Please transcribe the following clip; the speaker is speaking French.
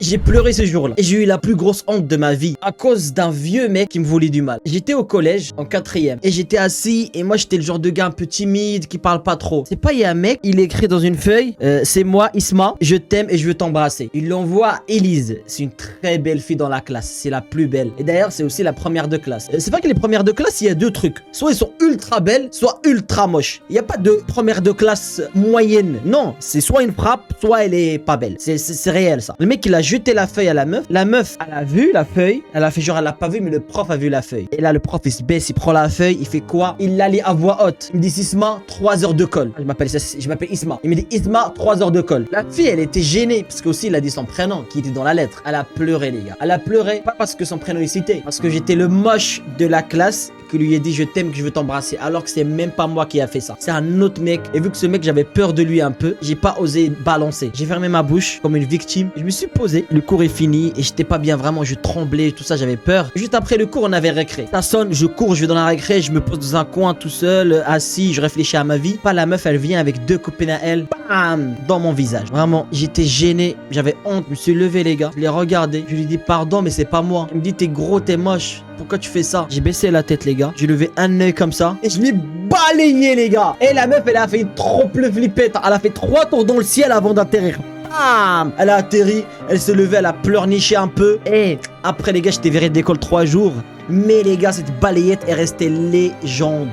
J'ai pleuré ce jour-là. Et j'ai eu la plus grosse honte de ma vie à cause d'un vieux mec qui me voulait du mal. J'étais au collège en 4ème et j'étais assis et moi j'étais le genre de gars un peu timide qui parle pas trop. C'est pas, il y a un mec, il écrit dans une feuille, c'est moi Isma, je t'aime et je veux t'embrasser. Il l'envoie à Élise. C'est une très belle fille dans la classe, c'est la plus belle. Et d'ailleurs c'est aussi la première de classe. C'est pas que les premières de classe, il y a deux trucs. Soit ils sont ultra belles, soit ultra moches. Il y a pas de première de classe moyenne. Non, c'est soit une frappe, soit elle est pas belle. C'est réel ça. Le mec il a jeté la feuille à la meuf. La meuf, elle a vu la feuille. Elle a fait genre elle l'a pas vu, mais le prof a vu la feuille. Et là le prof il se baisse, il prend la feuille, il fait quoi? Il la lit à voix haute. Il me dit Isma, 3 heures de colle. Je m'appelle Isma. Il me dit Isma, 3 heures de colle. La fille elle était gênée parce qu'aussi il a dit son prénom qui était dans la lettre. Elle a pleuré les gars. Elle a pleuré pas parce que son prénom est cité, parce que j'étais le moche de la classe qui lui a dit je t'aime, que je veux t'embrasser, alors que c'est même pas moi qui a fait ça. C'est un autre mec. Et vu que ce mec j'avais peur de lui un peu, j'ai pas osé balancer. J'ai fermé ma bouche comme une victime. Je me suis posé. Le cours est fini et j'étais pas bien vraiment. Je tremblais, tout ça, j'avais peur. Juste après le cours, on avait récré. Ça sonne, je cours, je vais dans la récré, je me pose dans un coin tout seul, assis, je réfléchis à ma vie. Pas la meuf, elle vient avec 2 copines à elle, bam, dans mon visage. Vraiment, j'étais gêné, j'avais honte. Je me suis levé les gars, je l'ai regardé, je lui ai dit pardon mais c'est pas moi. Il me dit t'es gros, t'es moche. Pourquoi tu fais ça? J'ai baissé la tête les gars. J'ai levé un œil comme ça et je l'ai balayé les gars. Et la meuf elle a fait une trompe-le flippette. Elle a fait 3 tours dans le ciel avant d'atterrir. Bam! Elle a atterri, elle s'est levée, elle a pleurniché un peu. Et après les gars j'étais viré d'école 3 jours. Mais les gars cette balayette est restée légendaire.